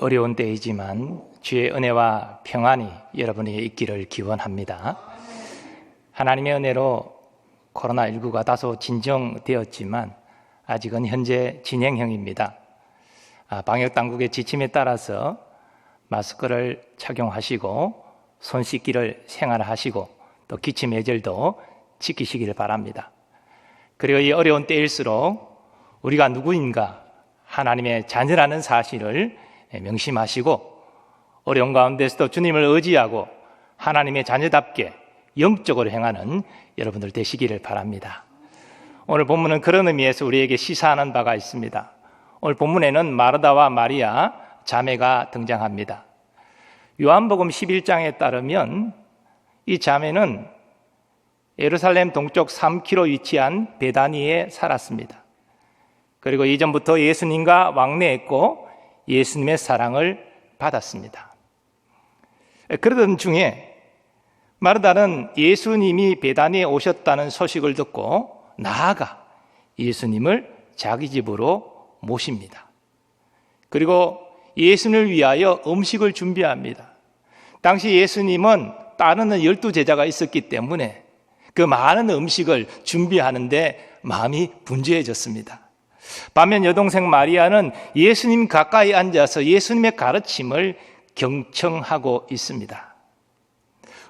어려운 때이지만 주의 은혜와 평안이 여러분에게 있기를 기원합니다. 하나님의 은혜로 코로나19가 다소 진정되었지만 아직은 현재 진행형입니다. 방역당국의 지침에 따라서 마스크를 착용하시고 손 씻기를 생활하시고 또 기침 예절도 지키시기를 바랍니다. 그리고 이 어려운 때일수록 우리가 누구인가 하나님의 자녀라는 사실을 명심하시고 어려운 가운데서도 주님을 의지하고 하나님의 자녀답게 영적으로 행하는 여러분들 되시기를 바랍니다. 오늘 본문은 그런 의미에서 우리에게 시사하는 바가 있습니다. 오늘 본문에는 마르다와 마리아 자매가 등장합니다. 요한복음 11장에 따르면 이 자매는 예루살렘 동쪽 3km 위치한 베다니에 살았습니다. 그리고 이전부터 예수님과 왕래했고 예수님의 사랑을 받았습니다. 그러던 중에 마르다는 예수님이 베다니에 오셨다는 소식을 듣고 나아가 예수님을 자기 집으로 모십니다. 그리고 예수님을 위하여 음식을 준비합니다. 당시 예수님은 따르는 12제자가 있었기 때문에 그 많은 음식을 준비하는데 마음이 분주해졌습니다. 반면 여동생 마리아는 예수님 가까이 앉아서 예수님의 가르침을 경청하고 있습니다.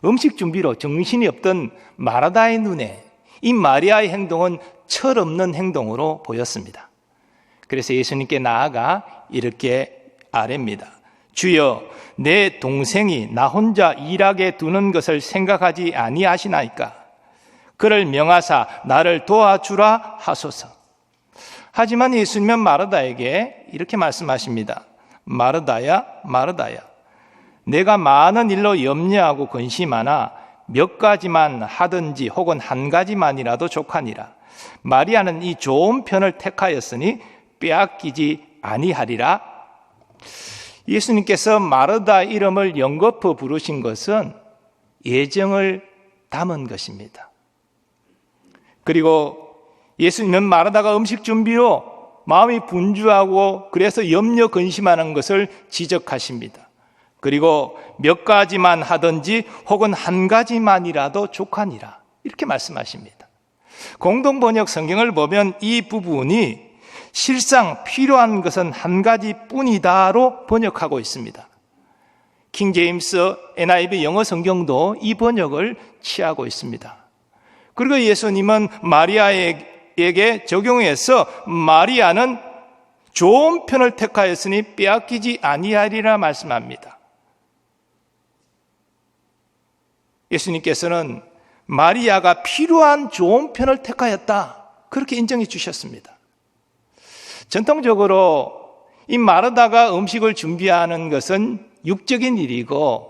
음식 준비로 정신이 없던 마르다의 눈에 이 마리아의 행동은 철없는 행동으로 보였습니다. 그래서 예수님께 나아가 이렇게 아뢰입니다. 주여, 내 동생이 나 혼자 일하게 두는 것을 생각하지 아니하시나이까? 그를 명하사 나를 도와주라 하소서. 하지만 예수님은 마르다에게 이렇게 말씀하십니다. 마르다야, 마르다야, 내가 많은 일로 염려하고 근심하나 몇 가지만 하든지 혹은 한 가지만이라도 족하니라. 마리아는 이 좋은 편을 택하였으니 빼앗기지 아니하리라. 예수님께서 마르다 이름을 연거푸 부르신 것은 예정을 담은 것입니다. 그리고 예수님은 마르다가 음식 준비로 마음이 분주하고 그래서 염려 근심하는 것을 지적하십니다. 그리고 몇 가지만 하든지 혹은 한 가지만이라도 족하니라 이렇게 말씀하십니다. 공동번역 성경을 보면 이 부분이 실상 필요한 것은 한 가지뿐이다로 번역하고 있습니다. 킹 제임스 NIV 영어 성경도 이 번역을 취하고 있습니다. 그리고 예수님은 마리아에게 적용해서 마리아는 좋은 편을 택하였으니 빼앗기지 아니하리라 말씀합니다. 예수님께서는 마리아가 필요한 좋은 편을 택하였다 그렇게 인정해 주셨습니다. 전통적으로 이 마르다가 음식을 준비하는 것은 육적인 일이고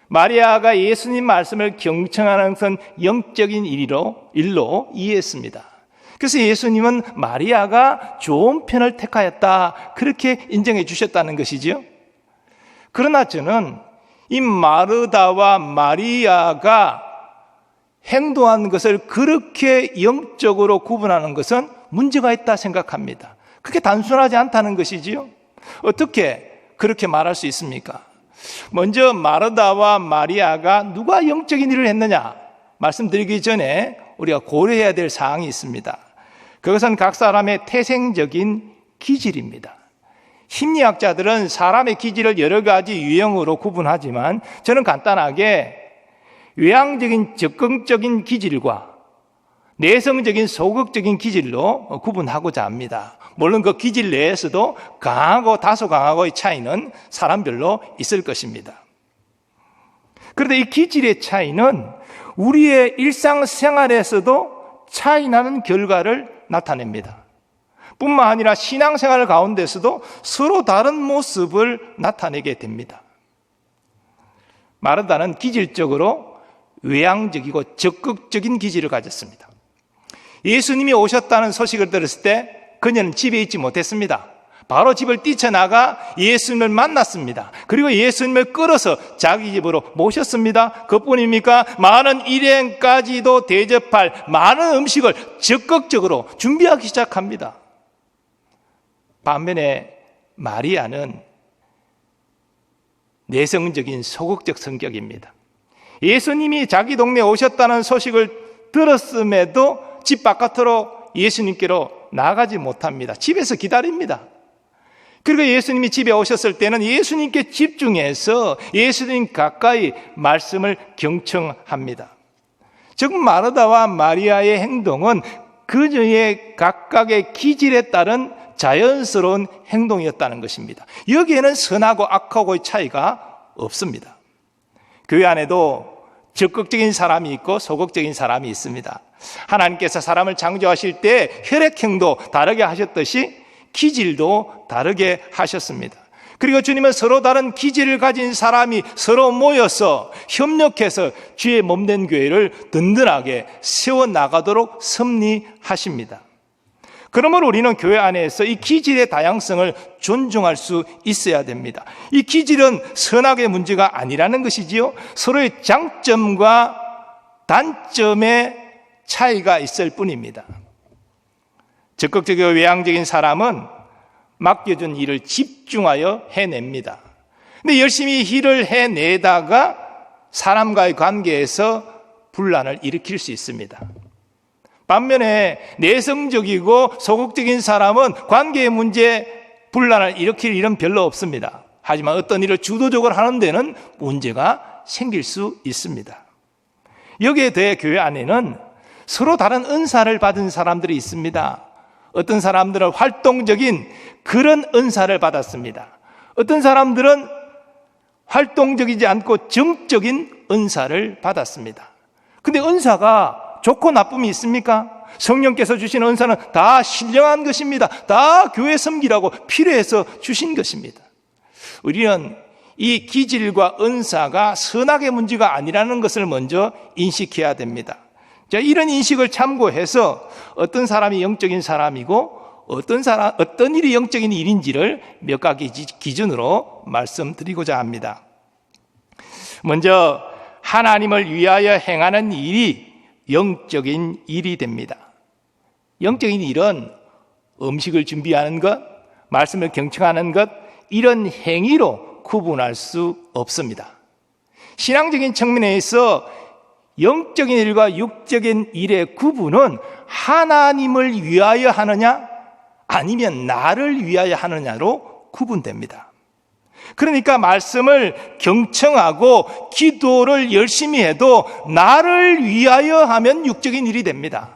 마리아가 예수님 말씀을 경청하는 것은 영적인 일로 이해했습니다. 그래서 예수님은 마리아가 좋은 편을 택하였다 그렇게 인정해 주셨다는 것이죠. 그러나 저는 이 마르다와 마리아가 행동한 것을 그렇게 영적으로 구분하는 것은 문제가 있다 생각합니다. 그게 단순하지 않다는 것이지요. 어떻게 그렇게 말할 수 있습니까? 먼저 마르다와 마리아가 누가 영적인 일을 했느냐 말씀드리기 전에 우리가 고려해야 될 사항이 있습니다. 그것은 각 사람의 태생적인 기질입니다. 심리학자들은 사람의 기질을 여러 가지 유형으로 구분하지만 저는 간단하게 외향적인 적극적인 기질과 내성적인 소극적인 기질로 구분하고자 합니다. 물론 그 기질 내에서도 강하고 다소 강하고의 차이는 사람별로 있을 것입니다. 그런데 이 기질의 차이는 우리의 일상생활에서도 차이나는 결과를 나타냅니다. 뿐만 아니라 신앙생활 가운데서도 서로 다른 모습을 나타내게 됩니다. 마르다는 기질적으로 외향적이고 적극적인 기질을 가졌습니다. 예수님이 오셨다는 소식을 들었을 때 그녀는 집에 있지 못했습니다. 바로 집을 뛰쳐나가 예수님을 만났습니다. 그리고 예수님을 끌어서 자기 집으로 모셨습니다. 그뿐입니까? 많은 일행까지도 대접할 많은 음식을 적극적으로 준비하기 시작합니다. 반면에 마리아는 내성적인 소극적 성격입니다. 예수님이 자기 동네에 오셨다는 소식을 들었음에도 집 바깥으로 예수님께로 나가지 못합니다. 집에서 기다립니다. 그리고 예수님이 집에 오셨을 때는 예수님께 집중해서 예수님 가까이 말씀을 경청합니다. 즉 마르다와 마리아의 행동은 그녀의 각각의 기질에 따른 자연스러운 행동이었다는 것입니다. 여기에는 선하고 악하고의 차이가 없습니다. 교회 안에도 적극적인 사람이 있고 소극적인 사람이 있습니다. 하나님께서 사람을 창조하실 때 혈액형도 다르게 하셨듯이 기질도 다르게 하셨습니다. 그리고 주님은 서로 다른 기질을 가진 사람이 서로 모여서 협력해서 주의 몸된 교회를 든든하게 세워나가도록 섭리하십니다. 그러므로 우리는 교회 안에서 이 기질의 다양성을 존중할 수 있어야 됩니다. 이 기질은 선악의 문제가 아니라는 것이지요, 서로의 장점과 단점의 차이가 있을 뿐입니다. 적극적이고 외향적인 사람은 맡겨준 일을 집중하여 해냅니다. 근데 열심히 일을 해내다가 사람과의 관계에서 분란을 일으킬 수 있습니다. 반면에 내성적이고 소극적인 사람은 관계의 문제, 분란을 일으킬 일은 별로 없습니다. 하지만 어떤 일을 주도적으로 하는 데는 문제가 생길 수 있습니다. 여기에 대해 교회 안에는 서로 다른 은사를 받은 사람들이 있습니다. 어떤 사람들은 활동적인 그런 은사를 받았습니다. 어떤 사람들은 활동적이지 않고 정적인 은사를 받았습니다. 근데 은사가 좋고 나쁨이 있습니까? 성령께서 주신 은사는 다 신령한 것입니다. 다 교회 섬기라고 필요해서 주신 것입니다. 우리는 이 기질과 은사가 선악의 문제가 아니라는 것을 먼저 인식해야 됩니다. 자, 이런 인식을 참고해서 어떤 사람이 영적인 사람이고 어떤 일이 영적인 일인지를 몇 가지 기준으로 말씀드리고자 합니다. 먼저 하나님을 위하여 행하는 일이 영적인 일이 됩니다. 영적인 일은 음식을 준비하는 것, 말씀을 경청하는 것, 이런 행위로 구분할 수 없습니다. 신앙적인 측면에서 영적인 일과 육적인 일의 구분은 하나님을 위하여 하느냐 아니면 나를 위하여 하느냐로 구분됩니다. 그러니까 말씀을 경청하고 기도를 열심히 해도 나를 위하여 하면 육적인 일이 됩니다.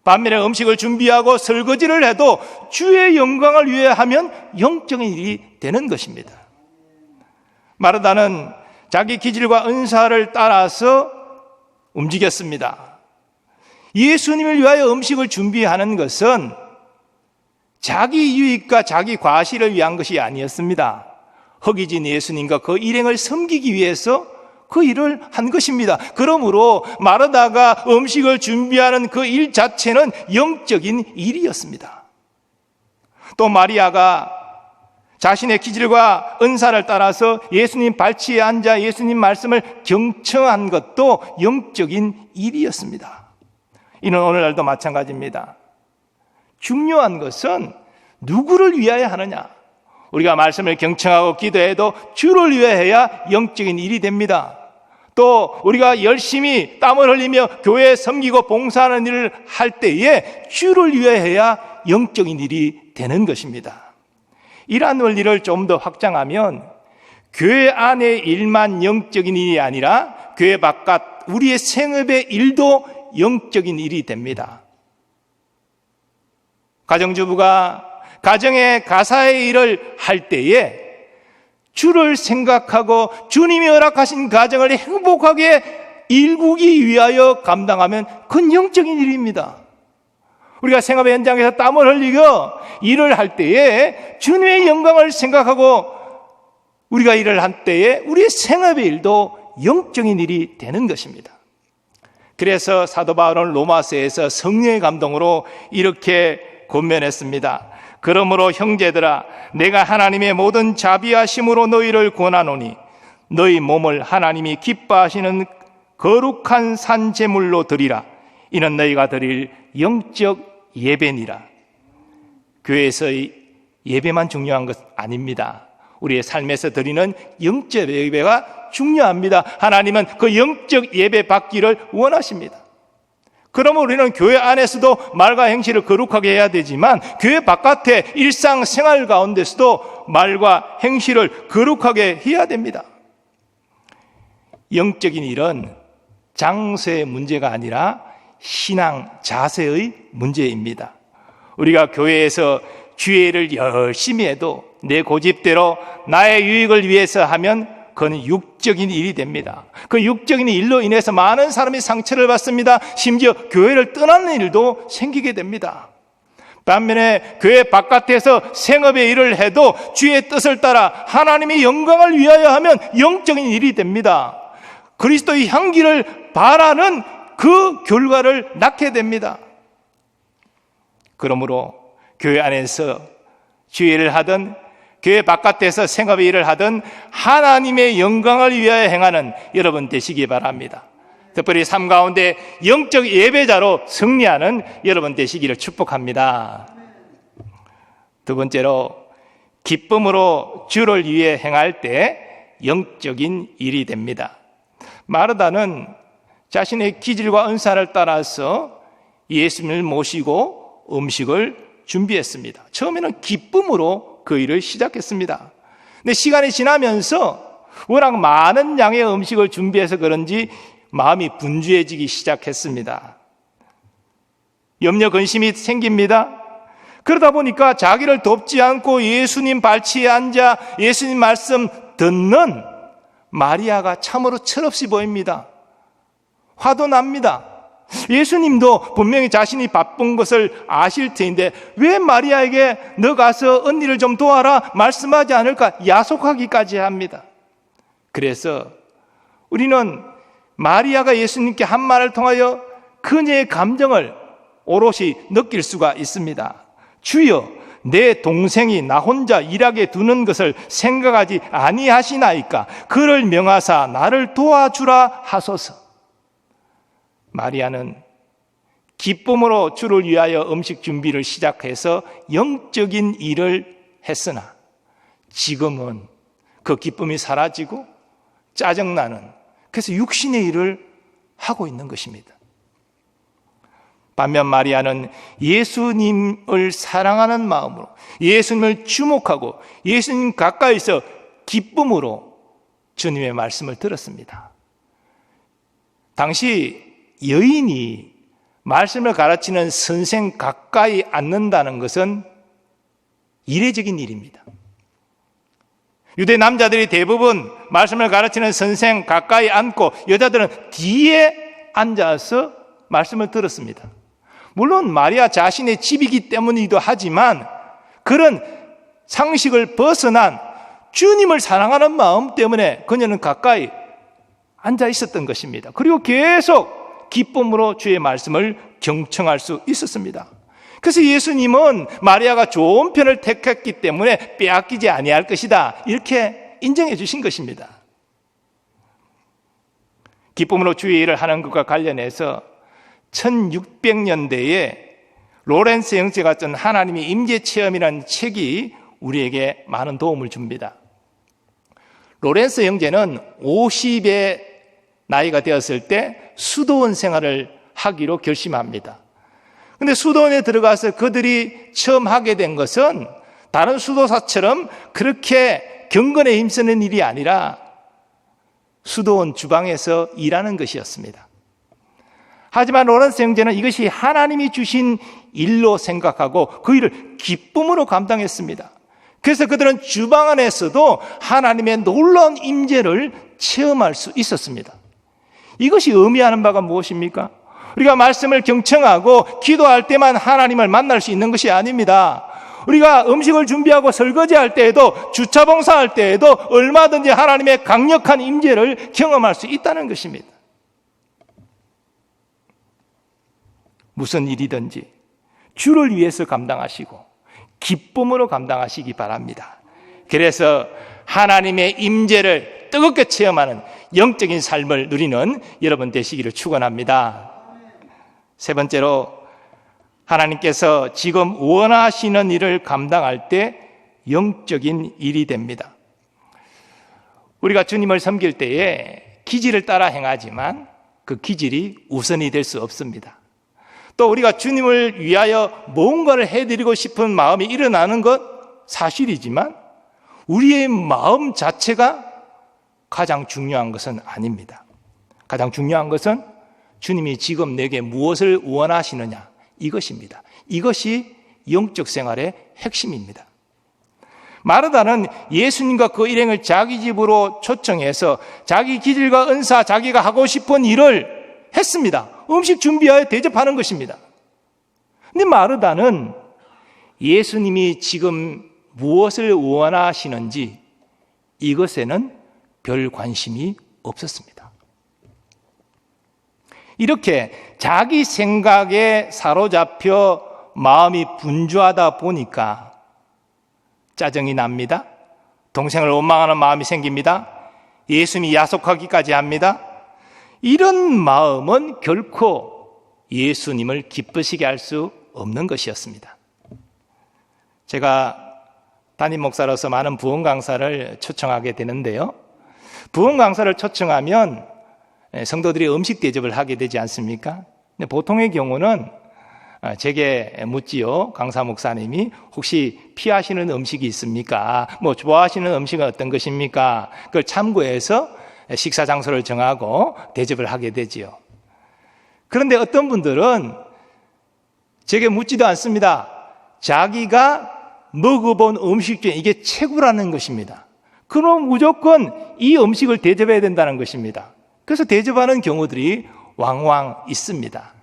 반면에 음식을 준비하고 설거지를 해도 주의 영광을 위해 하면 영적인 일이 되는 것입니다. 마르다는 자기 기질과 은사를 따라서 움직였습니다. 예수님을 위하여 음식을 준비하는 것은 자기 유익과 자기 과시를 위한 것이 아니었습니다. 허기진 예수님과 그 일행을 섬기기 위해서 그 일을 한 것입니다. 그러므로 마르다가 음식을 준비하는 그 일 자체는 영적인 일이었습니다. 또 마리아가 자신의 기질과 은사를 따라서 예수님 발치에 앉아 예수님 말씀을 경청한 것도 영적인 일이었습니다. 이는 오늘날도 마찬가지입니다. 중요한 것은 누구를 위하여 하느냐. 우리가 말씀을 경청하고 기도해도 주를 위하여 해야 영적인 일이 됩니다. 또 우리가 열심히 땀을 흘리며 교회에 섬기고 봉사하는 일을 할 때에 주를 위하여 해야 영적인 일이 되는 것입니다. 이러한 원리를 좀 더 확장하면 교회 안의 일만 영적인 일이 아니라 교회 바깥 우리의 생업의 일도 영적인 일이 됩니다. 가정주부가 가정의 가사의 일을 할 때에 주를 생각하고 주님이 허락하신 가정을 행복하게 일구기 위하여 감당하면 그건 영적인 일입니다. 우리가 생업의 현장에서 땀을 흘리고 일을 할 때에 주님의 영광을 생각하고 우리가 일을 할 때에 우리의 생업의 일도 영적인 일이 되는 것입니다. 그래서 사도 바울은 로마서에서 성령의 감동으로 이렇게 권면했습니다. 그러므로 형제들아, 내가 하나님의 모든 자비하심으로 너희를 권하노니 너희 몸을 하나님이 기뻐하시는 거룩한 산제물로 드리라. 이는 너희가 드릴 영적 예배니라. 교회에서의 예배만 중요한 것 아닙니다. 우리의 삶에서 드리는 영적 예배가 중요합니다. 하나님은 그 영적 예배 받기를 원하십니다. 그러면 우리는 교회 안에서도 말과 행실을 거룩하게 해야 되지만 교회 바깥의 일상생활 가운데서도 말과 행실을 거룩하게 해야 됩니다. 영적인 일은 장소의 문제가 아니라 신앙 자세의 문제입니다. 우리가 교회에서 주일을 열심히 해도 내 고집대로 나의 유익을 위해서 하면 그건 육적인 일이 됩니다. 그 육적인 일로 인해서 많은 사람이 상처를 받습니다. 심지어 교회를 떠나는 일도 생기게 됩니다. 반면에 교회 바깥에서 생업의 일을 해도 주의 뜻을 따라 하나님의 영광을 위하여 하면 영적인 일이 됩니다. 그리스도의 향기를 바라는 그 결과를 낳게 됩니다. 그러므로 교회 안에서 주일을 하든 교회 바깥에서 생업의 일을 하든 하나님의 영광을 위하여 행하는 여러분 되시기 바랍니다. 특별히 삶 가운데 영적 예배자로 승리하는 여러분 되시기를 축복합니다. 두 번째로, 기쁨으로 주를 위해 행할 때 영적인 일이 됩니다. 마르다는 자신의 기질과 은사를 따라서 예수님을 모시고 음식을 준비했습니다. 처음에는 기쁨으로 그 일을 시작했습니다. 근데 시간이 지나면서 워낙 많은 양의 음식을 준비해서 그런지 마음이 분주해지기 시작했습니다. 염려, 근심이 생깁니다. 그러다 보니까 자기를 돕지 않고 예수님 발치에 앉아 예수님 말씀 듣는 마리아가 참으로 철없이 보입니다. 화도 납니다. 예수님도 분명히 자신이 바쁜 것을 아실 테인데 왜 마리아에게 너 가서 언니를 좀 도와라 말씀하지 않을까 야속하기까지 합니다. 그래서 우리는 마리아가 예수님께 한 말을 통하여 그녀의 감정을 오롯이 느낄 수가 있습니다. 주여, 내 동생이 나 혼자 일하게 두는 것을 생각하지 아니하시나이까? 그를 명하사 나를 도와주라 하소서. 마리아는 기쁨으로 주를 위하여 음식 준비를 시작해서 영적인 일을 했으나 지금은 그 기쁨이 사라지고 짜증나는, 그래서 육신의 일을 하고 있는 것입니다. 반면 마리아는 예수님을 사랑하는 마음으로 예수님을 주목하고 예수님 가까이서 기쁨으로 주님의 말씀을 들었습니다. 당시 여인이 말씀을 가르치는 선생 가까이 앉는다는 것은 이례적인 일입니다. 유대 남자들이 대부분 말씀을 가르치는 선생 가까이 앉고 여자들은 뒤에 앉아서 말씀을 들었습니다. 물론 마리아 자신의 집이기 때문이기도 하지만 그런 상식을 벗어난 주님을 사랑하는 마음 때문에 그녀는 가까이 앉아 있었던 것입니다. 그리고 계속 기쁨으로 주의 말씀을 경청할 수 있었습니다. 그래서 예수님은 마리아가 좋은 편을 택했기 때문에 빼앗기지 아니할 것이다, 이렇게 인정해 주신 것입니다. 기쁨으로 주의 일을 하는 것과 관련해서 1600년대에 로렌스 형제가 쓴 하나님의 임재체험이라는 책이 우리에게 많은 도움을 줍니다. 로렌스 형제는 50의 나이가 되었을 때 수도원 생활을 하기로 결심합니다. 그런데 수도원에 들어가서 그들이 처음 하게 된 것은 다른 수도사처럼 그렇게 경건에 힘쓰는 일이 아니라 수도원 주방에서 일하는 것이었습니다. 하지만 로렌스 형제는 이것이 하나님이 주신 일로 생각하고 그 일을 기쁨으로 감당했습니다. 그래서 그들은 주방 안에서도 하나님의 놀라운 임재를 체험할 수 있었습니다. 이것이 의미하는 바가 무엇입니까? 우리가 말씀을 경청하고 기도할 때만 하나님을 만날 수 있는 것이 아닙니다. 우리가 음식을 준비하고 설거지할 때에도 주차 봉사할 때에도 얼마든지 하나님의 강력한 임재를 경험할 수 있다는 것입니다. 무슨 일이든지 주를 위해서 감당하시고 기쁨으로 감당하시기 바랍니다. 그래서 하나님의 임재를 뜨겁게 체험하는 영적인 삶을 누리는 여러분 되시기를 축원합니다. 세 번째로, 하나님께서 지금 원하시는 일을 감당할 때 영적인 일이 됩니다. 우리가 주님을 섬길 때에 기질을 따라 행하지만 그 기질이 우선이 될 수 없습니다. 또 우리가 주님을 위하여 뭔가를 해드리고 싶은 마음이 일어나는 것 사실이지만 우리의 마음 자체가 가장 중요한 것은 아닙니다. 가장 중요한 것은 주님이 지금 내게 무엇을 원하시느냐, 이것입니다. 이것이 영적 생활의 핵심입니다. 마르다는 예수님과 그 일행을 자기 집으로 초청해서 자기 기질과 은사, 자기가 하고 싶은 일을 했습니다. 음식 준비하여 대접하는 것입니다. 근데 마르다는 예수님이 지금 무엇을 원하시는지 이것에는 별 관심이 없었습니다. 이렇게 자기 생각에 사로잡혀 마음이 분주하다 보니까 짜증이 납니다. 동생을 원망하는 마음이 생깁니다. 예수님이 야속하기까지 합니다. 이런 마음은 결코 예수님을 기쁘시게 할 수 없는 것이었습니다. 제가 담임 목사로서 많은 부흥 강사를 초청하게 되는데요. 부흥 강사를 초청하면 성도들이 음식 대접을 하게 되지 않습니까? 근데 보통의 경우는 제게 묻지요. 강사 목사님이 혹시 피하시는 음식이 있습니까? 뭐 좋아하시는 음식은 어떤 것입니까? 그걸 참고해서 식사 장소를 정하고 대접을 하게 되지요. 그런데 어떤 분들은 제게 묻지도 않습니다. 자기가 먹어본 음식 중에 이게 최고라는 것입니다. 그럼 무조건 이 음식을 대접해야 된다는 것입니다. 그래서 대접하는 경우들이 왕왕 있습니다.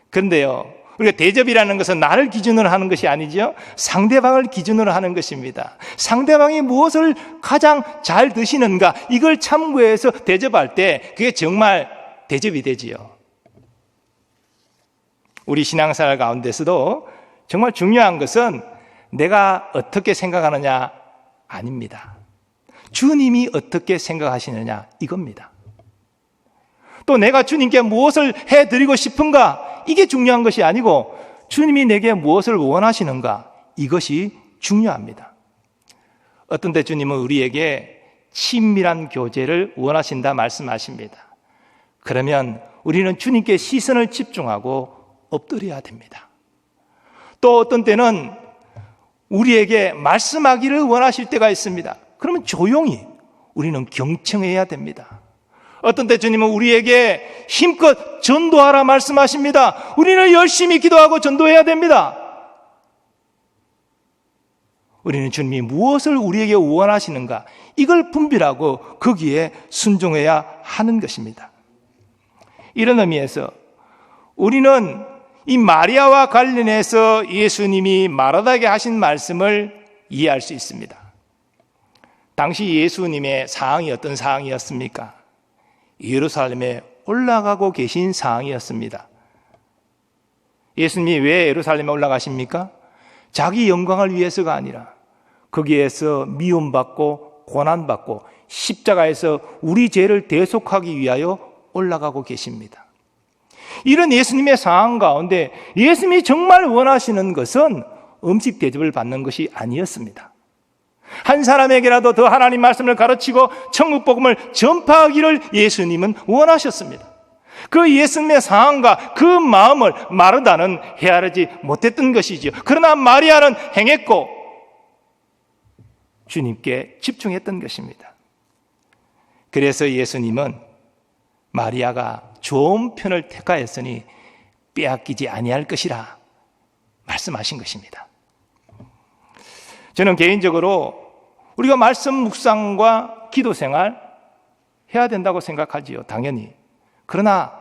그런데요, 우리가 대접이라는 것은 나를 기준으로 하는 것이 아니죠. 상대방을 기준으로 하는 것입니다. 상대방이 무엇을 가장 잘 드시는가, 이걸 참고해서 대접할 때 그게 정말 대접이 되지요. 우리 신앙생활 가운데서도 정말 중요한 것은 내가 어떻게 생각하느냐 아닙니다. 주님이 어떻게 생각하시느냐 이겁니다. 또 내가 주님께 무엇을 해드리고 싶은가, 이게 중요한 것이 아니고 주님이 내게 무엇을 원하시는가, 이것이 중요합니다. 어떤 때 주님은 우리에게 친밀한 교제를 원하신다 말씀하십니다. 그러면 우리는 주님께 시선을 집중하고 엎드려야 됩니다. 또 어떤 때는 우리에게 말씀하기를 원하실 때가 있습니다. 그러면 조용히 우리는 경청해야 됩니다. 어떤 때 주님은 우리에게 힘껏 전도하라 말씀하십니다. 우리는 열심히 기도하고 전도해야 됩니다. 우리는 주님이 무엇을 우리에게 원하시는가, 이걸 분별하고 거기에 순종해야 하는 것입니다. 이런 의미에서 우리는 이 마리아와 관련해서 예수님이 마르다에게 하신 말씀을 이해할 수 있습니다. 당시 예수님의 상황이 어떤 상황이었습니까? 예루살렘에 올라가고 계신 상황이었습니다. 예수님이 왜 예루살렘에 올라가십니까? 자기 영광을 위해서가 아니라 거기에서 미움받고 고난받고 십자가에서 우리 죄를 대속하기 위하여 올라가고 계십니다. 이런 예수님의 상황 가운데 예수님이 정말 원하시는 것은 음식 대접을 받는 것이 아니었습니다. 한 사람에게라도 더 하나님 말씀을 가르치고 천국 복음을 전파하기를 예수님은 원하셨습니다. 그 예수님의 상황과 그 마음을 마르다는 헤아리지 못했던 것이죠. 그러나 마리아는 행했고 주님께 집중했던 것입니다. 그래서 예수님은 마리아가 좋은 편을 택하였으니 빼앗기지 아니할 것이라 말씀하신 것입니다. 저는 개인적으로 우리가 말씀 묵상과 기도 생활 해야 된다고 생각하지요. 당연히. 그러나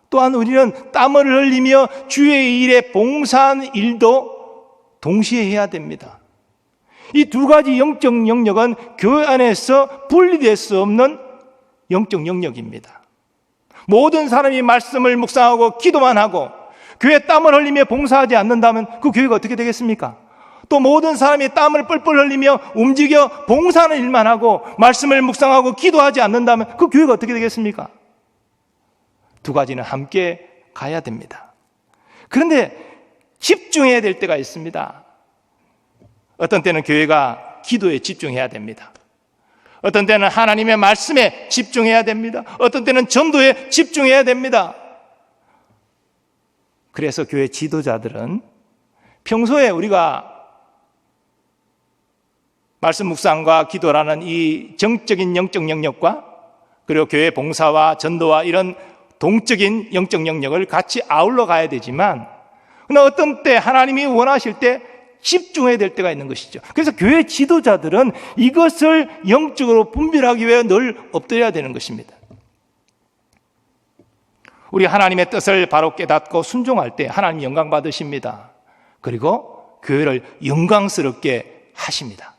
또한 우리는 땀을 흘리며 주의 일에 봉사하는 일도 동시에 해야 됩니다. 이 두 가지 영적 영역은 교회 안에서 분리될 수 없는 영적 영역입니다. 모든 사람이 말씀을 묵상하고 기도만 하고 교회 땀을 흘리며 봉사하지 않는다면 그 교회가 어떻게 되겠습니까? 또 모든 사람이 땀을 뻘뻘 흘리며 움직여 봉사하는 일만 하고 말씀을 묵상하고 기도하지 않는다면 그 교회가 어떻게 되겠습니까? 두 가지는 함께 가야 됩니다. 그런데 집중해야 될 때가 있습니다. 어떤 때는 교회가 기도에 집중해야 됩니다. 어떤 때는 하나님의 말씀에 집중해야 됩니다. 어떤 때는 전도에 집중해야 됩니다. 그래서 교회 지도자들은 평소에 우리가 말씀 묵상과 기도라는 이 정적인 영적 영역과 그리고 교회 봉사와 전도와 이런 동적인 영적 영역을 같이 아울러 가야 되지만, 그러나 어떤 때 하나님이 원하실 때 집중해야 될 때가 있는 것이죠. 그래서 교회 지도자들은 이것을 영적으로 분별하기 위해 늘 엎드려야 되는 것입니다. 우리 하나님의 뜻을 바로 깨닫고 순종할 때 하나님 영광 받으십니다. 그리고 교회를 영광스럽게 하십니다.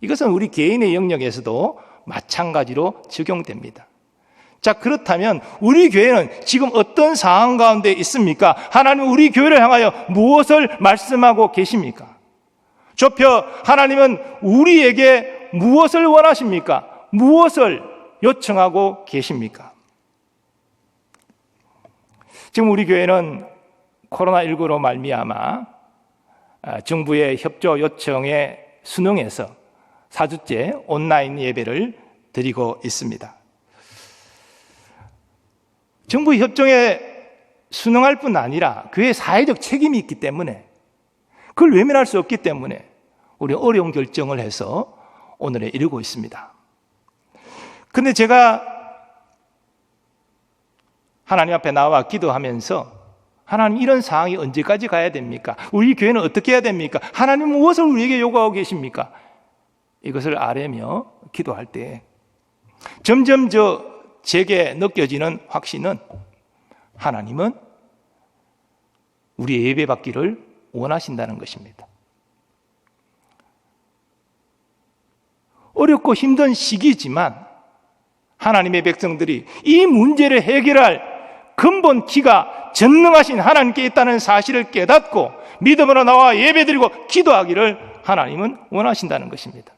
이것은 우리 개인의 영역에서도 마찬가지로 적용됩니다. 자, 그렇다면 우리 교회는 지금 어떤 상황 가운데 있습니까? 하나님은 우리 교회를 향하여 무엇을 말씀하고 계십니까? 좁혀 하나님은 우리에게 무엇을 원하십니까? 무엇을 요청하고 계십니까? 지금 우리 교회는 코로나19로 말미암아 정부의 협조 요청에 순응해서 4주째 온라인 예배를 드리고 있습니다. 정부 협정에 순응할 뿐 아니라 교회의 사회적 책임이 있기 때문에, 그걸 외면할 수 없기 때문에 우리는 어려운 결정을 해서 오늘에 이르고 있습니다. 그런데 제가 하나님 앞에 나와 기도하면서, 하나님, 이런 상황이 언제까지 가야 됩니까? 우리 교회는 어떻게 해야 됩니까? 하나님은 무엇을 우리에게 요구하고 계십니까? 이것을 아뢰며 기도할 때 점점 제게 느껴지는 확신은, 하나님은 우리의 예배받기를 원하신다는 것입니다. 어렵고 힘든 시기지만 하나님의 백성들이 이 문제를 해결할 근본 키가 전능하신 하나님께 있다는 사실을 깨닫고 믿음으로 나와 예배드리고 기도하기를 하나님은 원하신다는 것입니다.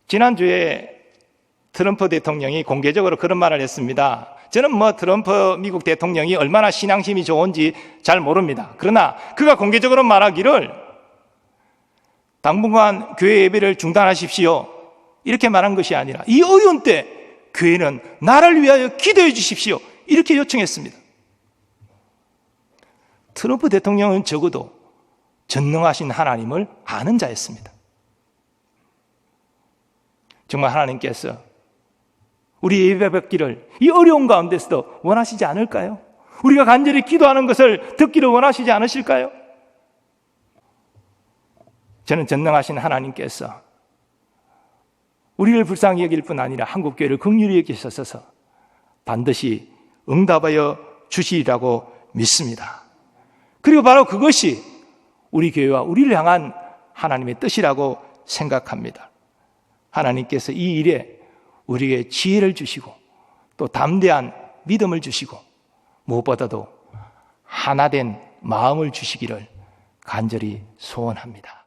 지난주에 트럼프 대통령이 공개적으로 그런 말을 했습니다. 저는 트럼프 미국 대통령이 얼마나 신앙심이 좋은지 잘 모릅니다. 그러나 그가 공개적으로 말하기를 당분간 교회 예배를 중단하십시오, 이렇게 말한 것이 아니라 이 어려운 때 교회는 나를 위하여 기도해 주십시오, 이렇게 요청했습니다. 트럼프 대통령은 적어도 전능하신 하나님을 아는 자였습니다. 정말 하나님께서 우리 예배받기를 이 어려운 가운데서도 원하시지 않을까요? 우리가 간절히 기도하는 것을 듣기를 원하시지 않으실까요? 저는 전능하신 하나님께서 우리를 불쌍히 여길 뿐 아니라 한국교회를 긍휼히 여기셔서 반드시 응답하여 주시리라고 믿습니다. 그리고 바로 그것이 우리 교회와 우리를 향한 하나님의 뜻이라고 생각합니다. 하나님께서 이 일에 우리에게 지혜를 주시고 또 담대한 믿음을 주시고 무엇보다도 하나된 마음을 주시기를 간절히 소원합니다.